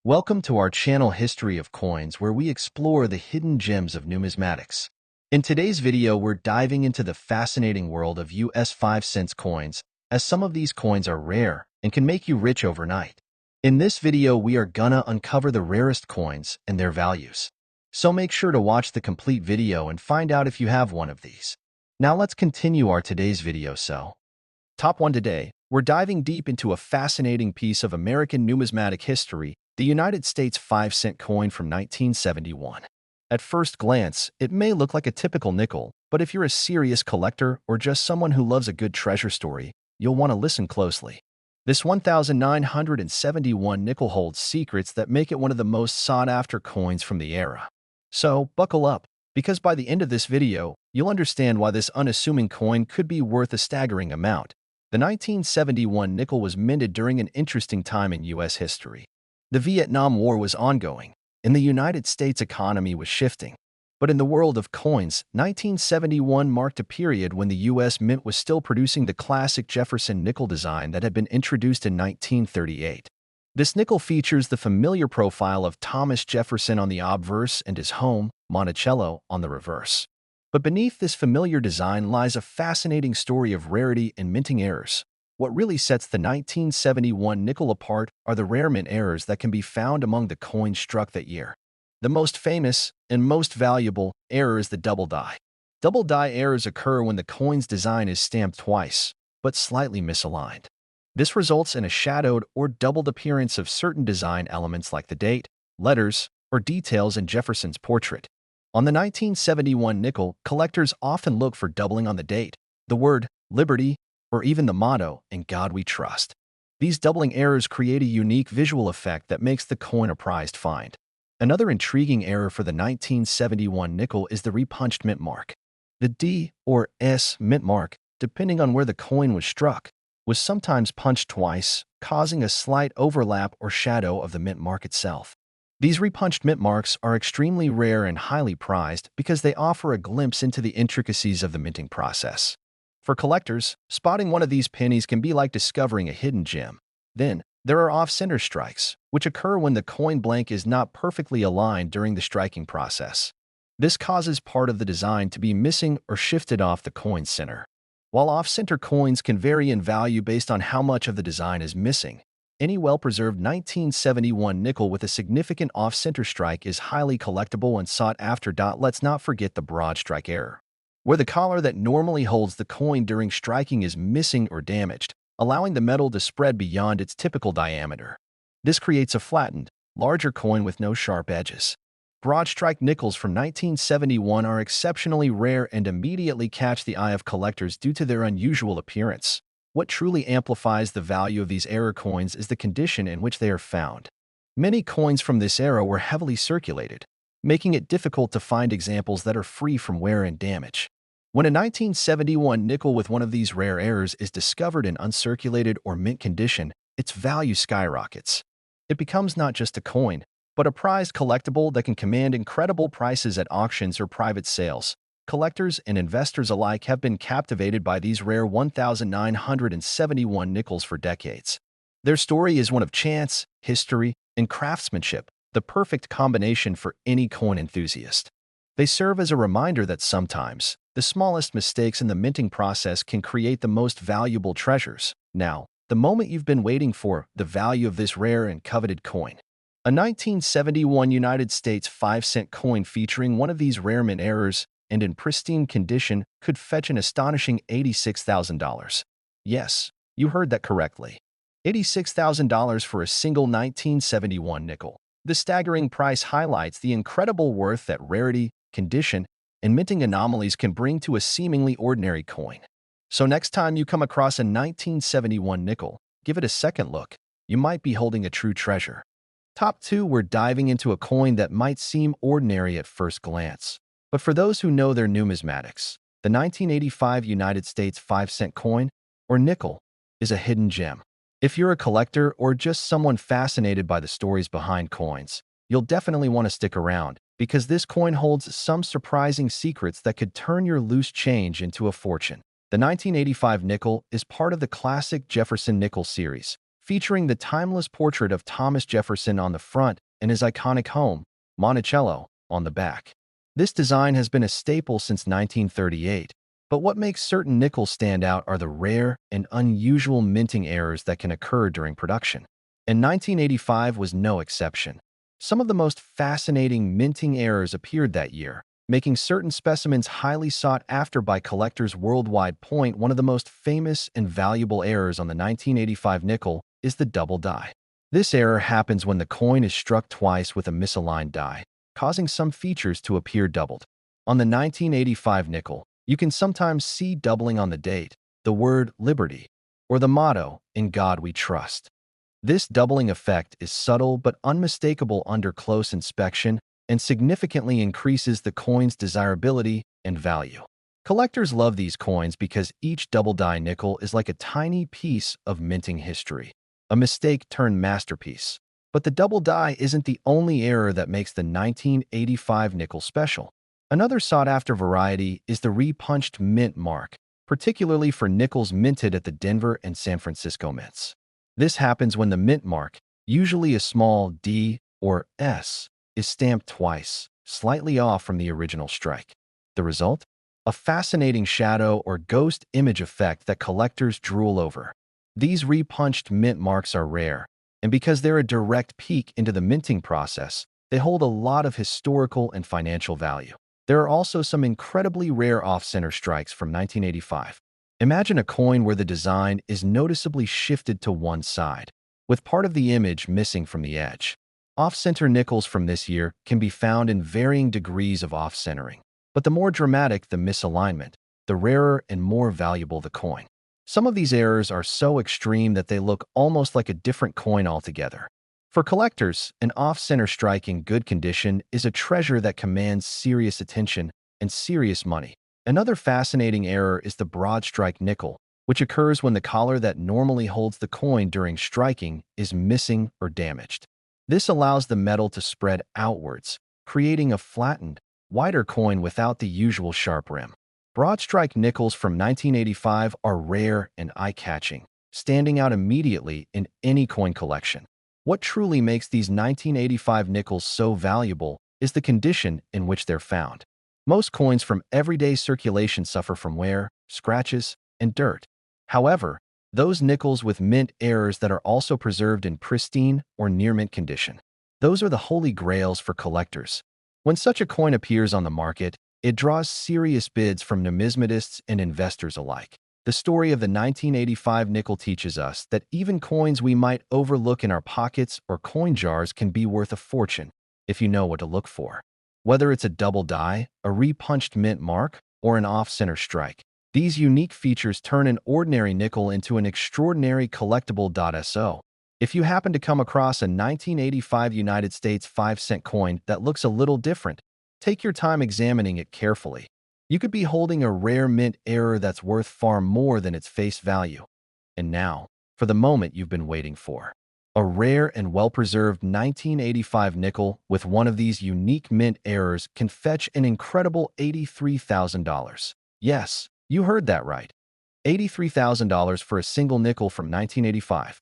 Welcome to our channel History of Coins, where we explore the hidden gems of numismatics. In today's video, we're diving into the fascinating world of US 5-cent coins, as some of these coins are rare and can make you rich overnight. In this video, we are gonna uncover the rarest coins and their values. So make sure to watch the complete video and find out if you have one of these. Now let's continue our today's video. Top 1 today, we're diving deep into a fascinating piece of American numismatic history, the United States 5-cent coin from 1971. At first glance, it may look like a typical nickel, but if you're a serious collector or just someone who loves a good treasure story, you'll want to listen closely. This 1971 nickel holds secrets that make it one of the most sought-after coins from the era. So, buckle up, because by the end of this video, you'll understand why this unassuming coin could be worth a staggering amount. The 1971 nickel was minted during an interesting time in U.S. history. The Vietnam War was ongoing, and the United States economy was shifting. But in the world of coins, 1971 marked a period when the U.S. Mint was still producing the classic Jefferson nickel design that had been introduced in 1938. This nickel features the familiar profile of Thomas Jefferson on the obverse and his home, Monticello, on the reverse. But beneath this familiar design lies a fascinating story of rarity and minting errors. What really sets the 1971 nickel apart are the rare mint errors that can be found among the coins struck that year. The most famous and most valuable error is the double die. Double die errors occur when the coin's design is stamped twice, but slightly misaligned. This results in a shadowed or doubled appearance of certain design elements like the date, letters, or details in Jefferson's portrait. On the 1971 nickel, collectors often look for doubling on the date, the word liberty, or even the motto, "In God We Trust." These doubling errors create a unique visual effect that makes the coin a prized find. Another intriguing error for the 1971 nickel is the repunched mint mark. The D or S mint mark, depending on where the coin was struck, was sometimes punched twice, causing a slight overlap or shadow of the mint mark itself. These repunched mint marks are extremely rare and highly prized because they offer a glimpse into the intricacies of the minting process. For collectors, spotting one of these pennies can be like discovering a hidden gem. Then, there are off-center strikes, which occur when the coin blank is not perfectly aligned during the striking process. This causes part of the design to be missing or shifted off the coin's center. While off-center coins can vary in value based on how much of the design is missing, any well-preserved 1971 nickel with a significant off-center strike is highly collectible and sought after. Let's not forget the broad strike error, where the collar that normally holds the coin during striking is missing or damaged, allowing the metal to spread beyond its typical diameter. This creates a flattened, larger coin with no sharp edges. Broad strike nickels from 1971 are exceptionally rare and immediately catch the eye of collectors due to their unusual appearance. What truly amplifies the value of these error coins is the condition in which they are found. Many coins from this era were heavily circulated, making it difficult to find examples that are free from wear and damage. When a 1971 nickel with one of these rare errors is discovered in uncirculated or mint condition, its value skyrockets. It becomes not just a coin, but a prized collectible that can command incredible prices at auctions or private sales. Collectors and investors alike have been captivated by these rare 1971 nickels for decades. Their story is one of chance, history, and craftsmanship, the perfect combination for any coin enthusiast. They serve as a reminder that sometimes, the smallest mistakes in the minting process can create the most valuable treasures. Now, the moment you've been waiting for, the value of this rare and coveted coin. A 1971 United States 5-cent coin featuring one of these rare mint errors and in pristine condition could fetch an astonishing $86,000. Yes, you heard that correctly. $86,000 for a single 1971 nickel. The staggering price highlights the incredible worth that rarity, condition, and minting anomalies can bring to a seemingly ordinary coin. So next time you come across a 1971 nickel, give it a second look. You might be holding a true treasure. Top 2, we're diving into a coin that might seem ordinary at first glance. But for those who know their numismatics, the 1985 United States 5-cent coin, or nickel, is a hidden gem. If you're a collector or just someone fascinated by the stories behind coins, you'll definitely want to stick around, because this coin holds some surprising secrets that could turn your loose change into a fortune. The 1985 nickel is part of the classic Jefferson Nickel series, featuring the timeless portrait of Thomas Jefferson on the front and his iconic home, Monticello, on the back. This design has been a staple since 1938, but what makes certain nickels stand out are the rare and unusual minting errors that can occur during production. And 1985 was no exception. Some of the most fascinating minting errors appeared that year, making certain specimens highly sought after by collectors worldwide. One of the most famous and valuable errors on the 1985 nickel is the double die. This error happens when the coin is struck twice with a misaligned die, causing some features to appear doubled. On the 1985 nickel, you can sometimes see doubling on the date, the word liberty, or the motto, "In God We Trust." This doubling effect is subtle but unmistakable under close inspection and significantly increases the coin's desirability and value. Collectors love these coins because each double die nickel is like a tiny piece of minting history, a mistake turned masterpiece. But the double die isn't the only error that makes the 1985 nickel special. Another sought-after variety is the repunched mint mark, particularly for nickels minted at the Denver and San Francisco mints. This happens when the mint mark, usually a small D or S, is stamped twice, slightly off from the original strike. The result? A fascinating shadow or ghost image effect that collectors drool over. These repunched mint marks are rare, and because they're a direct peek into the minting process, they hold a lot of historical and financial value. There are also some incredibly rare off-center strikes from 1985. Imagine a coin where the design is noticeably shifted to one side, with part of the image missing from the edge. Off-center nickels from this year can be found in varying degrees of off-centering, but the more dramatic the misalignment, the rarer and more valuable the coin. Some of these errors are so extreme that they look almost like a different coin altogether. For collectors, an off-center strike in good condition is a treasure that commands serious attention and serious money. Another fascinating error is the broad strike nickel, which occurs when the collar that normally holds the coin during striking is missing or damaged. This allows the metal to spread outwards, creating a flattened, wider coin without the usual sharp rim. Broad strike nickels from 1985 are rare and eye-catching, standing out immediately in any coin collection. What truly makes these 1985 nickels so valuable is the condition in which they're found. Most coins from everyday circulation suffer from wear, scratches, and dirt. However, those nickels with mint errors that are also preserved in pristine or near-mint condition, those are the holy grails for collectors. When such a coin appears on the market, it draws serious bids from numismatists and investors alike. The story of the 1985 nickel teaches us that even coins we might overlook in our pockets or coin jars can be worth a fortune if you know what to look for. Whether it's a double die, a repunched mint mark, or an off-center strike, these unique features turn an ordinary nickel into an extraordinary collectible. If you happen to come across a 1985 United States 5-cent coin that looks a little different, take your time examining it carefully. You could be holding a rare mint error that's worth far more than its face value. And now, for the moment you've been waiting for. A rare and well-preserved 1985 nickel with one of these unique mint errors can fetch an incredible $83,000. Yes, you heard that right. $83,000 for a single nickel from 1985.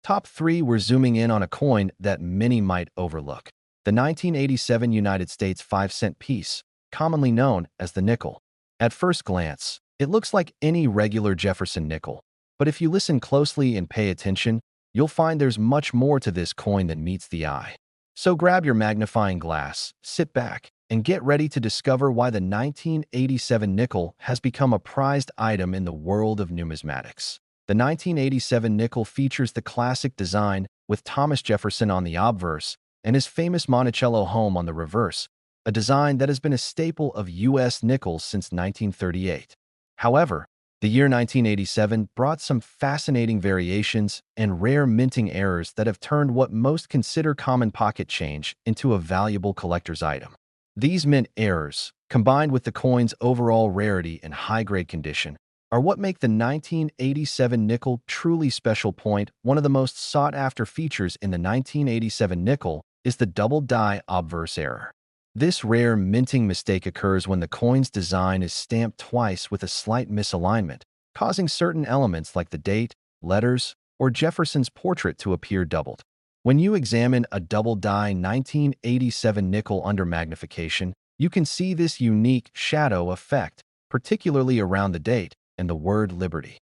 Top 3, we're zooming in on a coin that many might overlook. The 1987 United States 5-cent piece, commonly known as the nickel. At first glance, it looks like any regular Jefferson nickel, but if you listen closely and pay attention, you'll find there's much more to this coin than meets the eye. So grab your magnifying glass, sit back, and get ready to discover why the 1987 nickel has become a prized item in the world of numismatics. The 1987 nickel features the classic design with Thomas Jefferson on the obverse and his famous Monticello home on the reverse, a design that has been a staple of U.S. nickels since 1938. However, the year 1987 brought some fascinating variations and rare minting errors that have turned what most consider common pocket change into a valuable collector's item. These mint errors, combined with the coin's overall rarity and high-grade condition, are what make the 1987 nickel truly special. One of the most sought-after features in the 1987 nickel is the double die obverse error. This rare minting mistake occurs when the coin's design is stamped twice with a slight misalignment, causing certain elements like the date, letters, or Jefferson's portrait to appear doubled. When you examine a double-die 1987 nickel under magnification, you can see this unique shadow effect, particularly around the date and the word Liberty.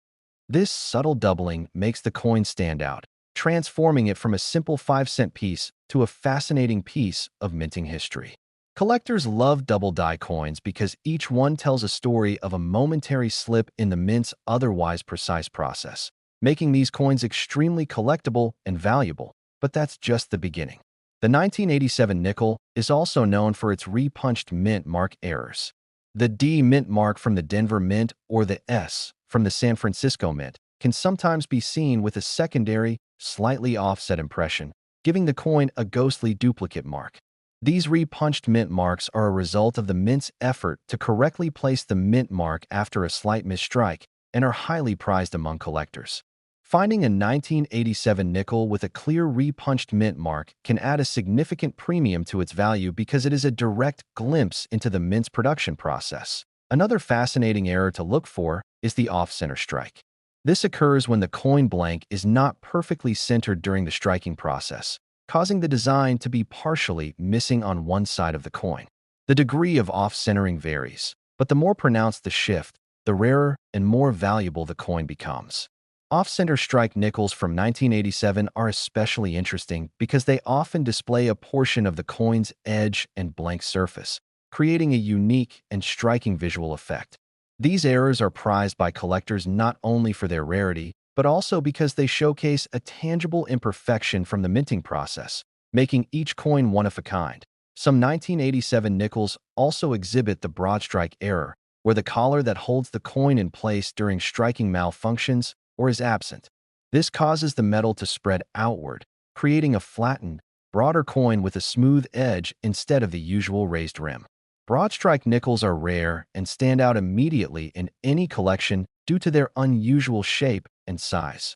This subtle doubling makes the coin stand out, transforming it from a simple 5-cent piece to a fascinating piece of minting history. Collectors love double-die coins because each one tells a story of a momentary slip in the mint's otherwise precise process, making these coins extremely collectible and valuable. But that's just the beginning. The 1987 nickel is also known for its repunched mint mark errors. The D mint mark from the Denver Mint or the S from the San Francisco Mint can sometimes be seen with a secondary, slightly offset impression, giving the coin a ghostly duplicate mark. These repunched mint marks are a result of the mint's effort to correctly place the mint mark after a slight misstrike and are highly prized among collectors. Finding a 1987 nickel with a clear repunched mint mark can add a significant premium to its value because it is a direct glimpse into the mint's production process. Another fascinating error to look for is the off-center strike. This occurs when the coin blank is not perfectly centered during the striking process, causing the design to be partially missing on one side of the coin. The degree of off-centering varies, but the more pronounced the shift, the rarer and more valuable the coin becomes. Off-center strike nickels from 1987 are especially interesting because they often display a portion of the coin's edge and blank surface, creating a unique and striking visual effect. These errors are prized by collectors not only for their rarity, but also because they showcase a tangible imperfection from the minting process, making each coin one of a kind. Some 1987 nickels also exhibit the broad strike error, where the collar that holds the coin in place during striking malfunctions or is absent. This causes the metal to spread outward, creating a flattened, broader coin with a smooth edge instead of the usual raised rim. Broad strike nickels are rare and stand out immediately in any collection due to their unusual shape and size.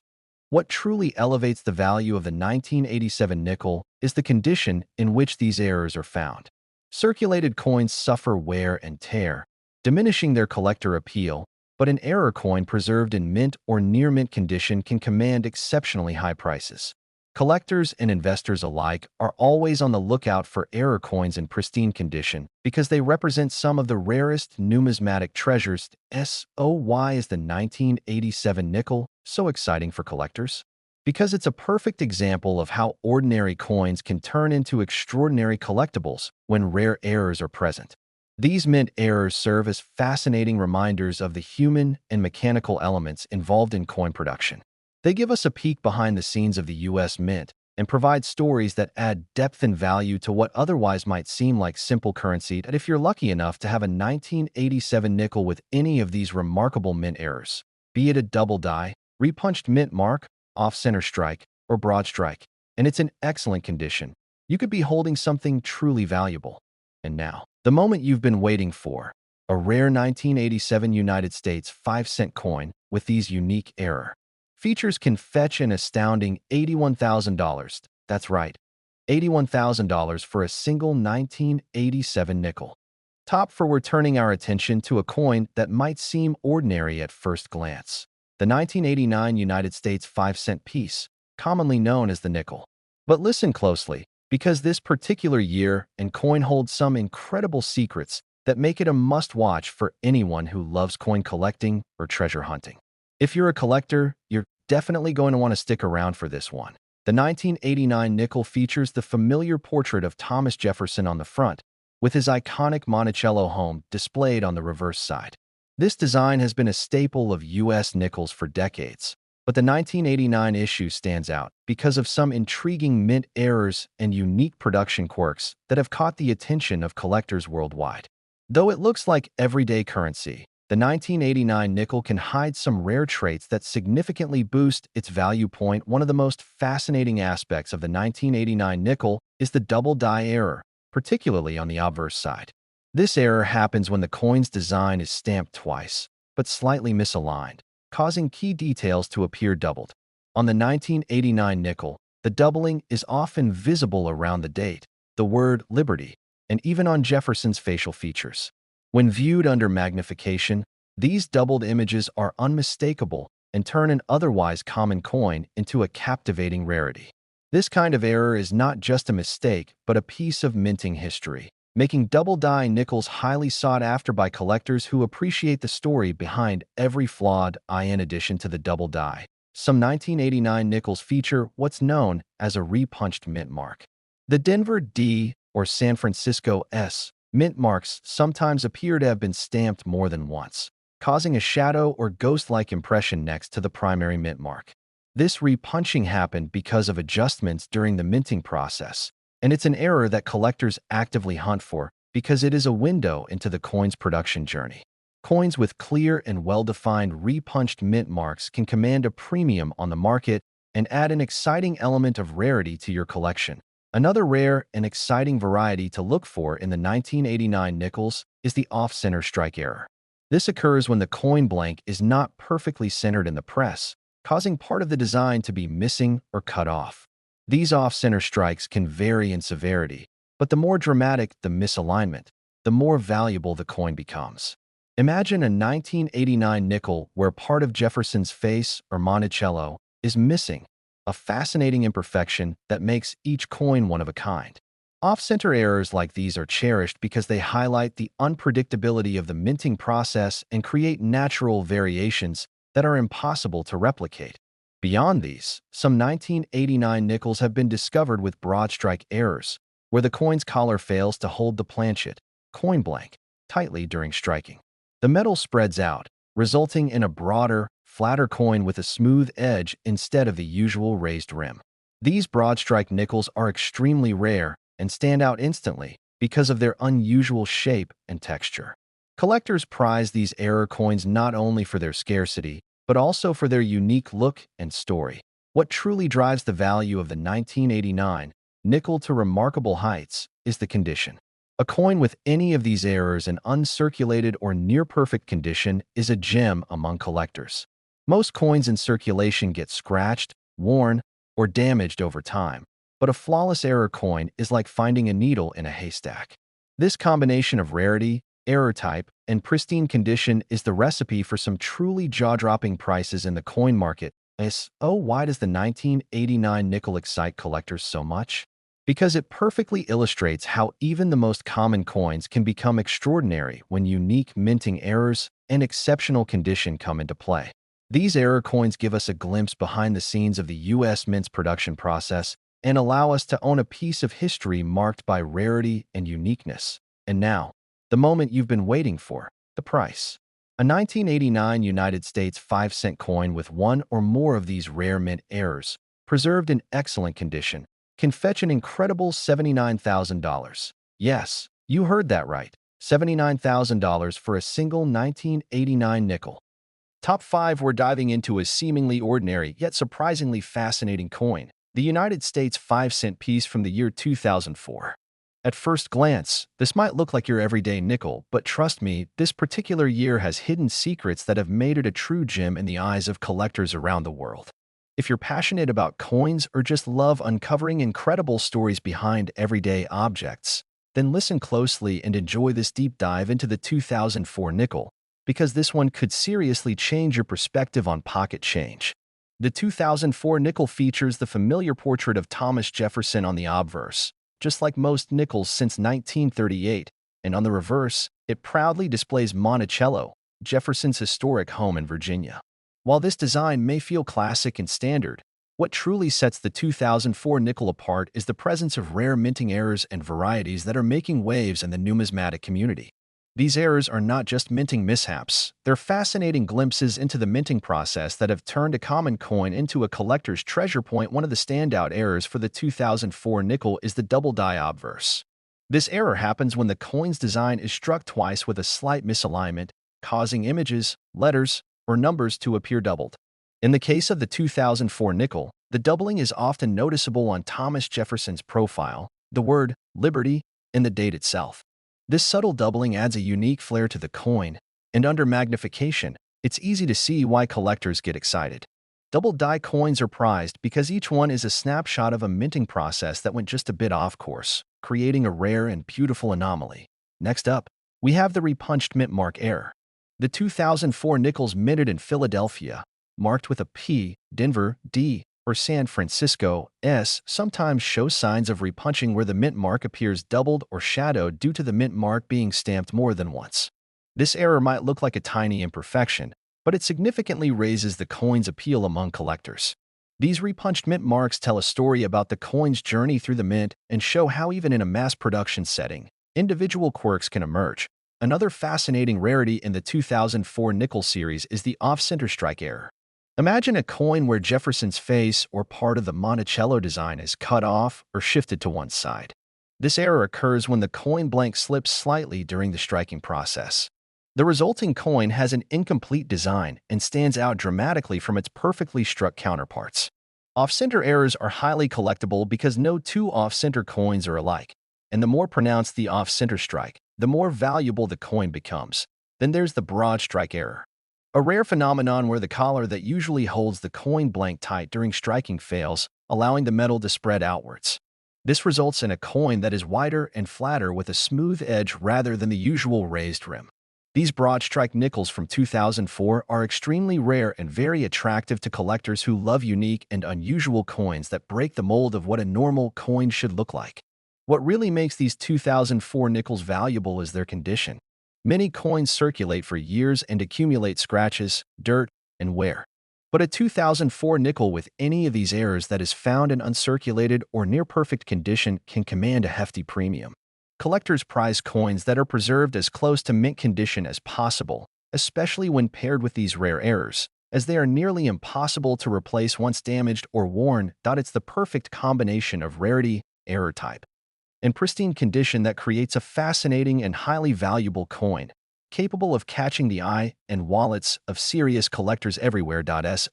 What truly elevates the value of the 1987 nickel is the condition in which these errors are found. Circulated coins suffer wear and tear, diminishing their collector appeal, but an error coin preserved in mint or near-mint condition can command exceptionally high prices. Collectors and investors alike are always on the lookout for error coins in pristine condition because they represent some of the rarest numismatic treasures. Why is the 1987 nickel so exciting for collectors? Because it's a perfect example of how ordinary coins can turn into extraordinary collectibles when rare errors are present. These mint errors serve as fascinating reminders of the human and mechanical elements involved in coin production. They give us a peek behind the scenes of the U.S. Mint and provide stories that add depth and value to what otherwise might seem like simple currency. And if you're lucky enough to have a 1987 nickel with any of these remarkable mint errors, be it a double die, repunched mint mark, off-center strike, or broad strike, and it's in excellent condition, you could be holding something truly valuable. And now, the moment you've been waiting for, a rare 1987 United States 5-cent coin with these unique error features can fetch an astounding $81,000. That's right, $81,000 for a single 1987 nickel. Top for we're turning our attention to a coin that might seem ordinary at first glance. The 1989 United States 5-cent piece, commonly known as the nickel. But listen closely, because this particular year and coin holds some incredible secrets that make it a must-watch for anyone who loves coin collecting or treasure hunting. If you're a collector, you're definitely going to want to stick around for this one. The 1989 nickel features the familiar portrait of Thomas Jefferson on the front, with his iconic Monticello home displayed on the reverse side. This design has been a staple of U.S. nickels for decades, but the 1989 issue stands out because of some intriguing mint errors and unique production quirks that have caught the attention of collectors worldwide. Though it looks like everyday currency, the 1989 nickel can hide some rare traits that significantly boost its value point. One of the most fascinating aspects of the 1989 nickel is the double die error, particularly on the obverse side. This error happens when the coin's design is stamped twice, but slightly misaligned, causing key details to appear doubled. On the 1989 nickel, the doubling is often visible around the date, the word Liberty, and even on Jefferson's facial features. When viewed under magnification, these doubled images are unmistakable and turn an otherwise common coin into a captivating rarity. This kind of error is not just a mistake, but a piece of minting history, making double-die nickels highly sought after by collectors who appreciate the story behind every flawed IN addition to the double die. Some 1989 nickels feature what's known as a repunched mint mark. The Denver D or San Francisco S mint marks sometimes appear to have been stamped more than once, causing a shadow or ghost-like impression next to the primary mint mark. This repunching happened because of adjustments during the minting process, and it's an error that collectors actively hunt for because it is a window into the coin's production journey. Coins with clear and well-defined repunched mint marks can command a premium on the market and add an exciting element of rarity to your collection. Another rare and exciting variety to look for in the 1989 nickels is the off-center strike error. This occurs when the coin blank is not perfectly centered in the press, causing part of the design to be missing or cut off. These off-center strikes can vary in severity, but the more dramatic the misalignment, the more valuable the coin becomes. Imagine a 1989 nickel where part of Jefferson's face or Monticello is missing, a fascinating imperfection that makes each coin one of a kind. Off-center errors like these are cherished because they highlight the unpredictability of the minting process and create natural variations that are impossible to replicate. Beyond these, some 1989 nickels have been discovered with broad strike errors, where the coin's collar fails to hold the planchet, coin blank, tightly during striking. The metal spreads out, resulting in a broader, flatter coin with a smooth edge instead of the usual raised rim. These broad strike nickels are extremely rare and stand out instantly because of their unusual shape and texture. Collectors prize these error coins not only for their scarcity, but also for their unique look and story. What truly drives the value of the 1989 nickel to remarkable heights is the condition. A coin with any of these errors in uncirculated or near-perfect condition is a gem among collectors. Most coins in circulation get scratched, worn, or damaged over time, but a flawless error coin is like finding a needle in a haystack. This combination of rarity, error type, and pristine condition is the recipe for some truly jaw-dropping prices in the coin market. Why does the 1989 nickel excite collectors so much? Because it perfectly illustrates how even the most common coins can become extraordinary when unique minting errors and exceptional condition come into play. These error coins give us a glimpse behind the scenes of the U.S. Mint's production process and allow us to own a piece of history marked by rarity and uniqueness. And now, the moment you've been waiting for, the price. A 1989 United States 5-cent coin with one or more of these rare mint errors, preserved in excellent condition, can fetch an incredible $79,000. Yes, you heard that right, $79,000 for a single 1989 nickel. Top 5 we're diving into a seemingly ordinary yet surprisingly fascinating coin, the United States 5-cent piece from the year 2004. At first glance, this might look like your everyday nickel, but trust me, this particular year has hidden secrets that have made it a true gem in the eyes of collectors around the world. If you're passionate about coins or just love uncovering incredible stories behind everyday objects, then listen closely and enjoy this deep dive into the 2004 nickel, because this one could seriously change your perspective on pocket change. The 2004 nickel features the familiar portrait of Thomas Jefferson on the obverse, just like most nickels since 1938, and on the reverse, it proudly displays Monticello, Jefferson's historic home in Virginia. While this design may feel classic and standard, what truly sets the 2004 nickel apart is the presence of rare minting errors and varieties that are making waves in the numismatic community. These errors are not just minting mishaps, they're fascinating glimpses into the minting process that have turned a common coin into a collector's treasure point. One of the standout errors for the 2004 nickel is the double die obverse. This error happens when the coin's design is struck twice with a slight misalignment, causing images, letters, or numbers to appear doubled. In the case of the 2004 nickel, the doubling is often noticeable on Thomas Jefferson's profile, the word Liberty, and the date itself. This subtle doubling adds a unique flair to the coin, and under magnification, it's easy to see why collectors get excited. Double die coins are prized because each one is a snapshot of a minting process that went just a bit off course, creating a rare and beautiful anomaly. Next up, we have the repunched mint mark error. The 2004 nickels minted in Philadelphia, marked with a P, Denver, D, or San Francisco, S, sometimes show signs of repunching where the mint mark appears doubled or shadowed due to the mint mark being stamped more than once. This error might look like a tiny imperfection, but it significantly raises the coin's appeal among collectors. These repunched mint marks tell a story about the coin's journey through the mint and show how even in a mass production setting, individual quirks can emerge. Another fascinating rarity in the 2004 nickel series is the off-center strike error. Imagine a coin where Jefferson's face or part of the Monticello design is cut off or shifted to one side. This error occurs when the coin blank slips slightly during the striking process. The resulting coin has an incomplete design and stands out dramatically from its perfectly struck counterparts. Off-center errors are highly collectible because no two off-center coins are alike, and the more pronounced the off-center strike, the more valuable the coin becomes. Then there's the broad strike error, a rare phenomenon where the collar that usually holds the coin blank tight during striking fails, allowing the metal to spread outwards. This results in a coin that is wider and flatter with a smooth edge rather than the usual raised rim. These broad strike nickels from 2004 are extremely rare and very attractive to collectors who love unique and unusual coins that break the mold of what a normal coin should look like. What really makes these 2004 nickels valuable is their condition. Many coins circulate for years and accumulate scratches, dirt, and wear. But a 2004 nickel with any of these errors that is found in uncirculated or near-perfect condition can command a hefty premium. Collectors prize coins that are preserved as close to mint condition as possible, especially when paired with these rare errors, as they are nearly impossible to replace once damaged or worn. It's the perfect combination of rarity, error type, and pristine condition that creates a fascinating and highly valuable coin, capable of catching the eye and wallets of serious collectors everywhere.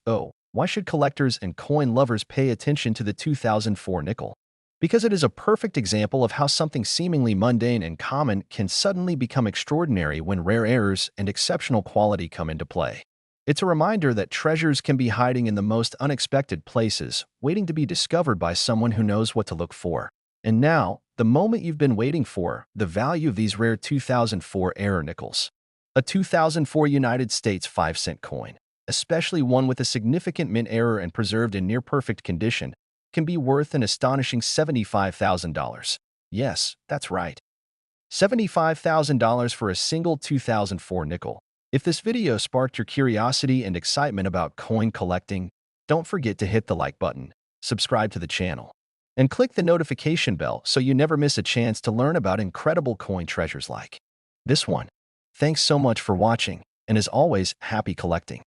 So, why should collectors and coin lovers pay attention to the 2004 nickel? Because it is a perfect example of how something seemingly mundane and common can suddenly become extraordinary when rare errors and exceptional quality come into play. It's a reminder that treasures can be hiding in the most unexpected places, waiting to be discovered by someone who knows what to look for. And now, the moment you've been waiting for, the value of these rare 2004 error nickels. A 2004 United States 5-cent coin, especially one with a significant mint error and preserved in near-perfect condition, can be worth an astonishing $75,000. Yes, that's right. $75,000 for a single 2004 nickel. If this video sparked your curiosity and excitement about coin collecting, don't forget to hit the like button, subscribe to the channel, and click the notification bell so you never miss a chance to learn about incredible coin treasures like this one. Thanks so much for watching, and as always, happy collecting.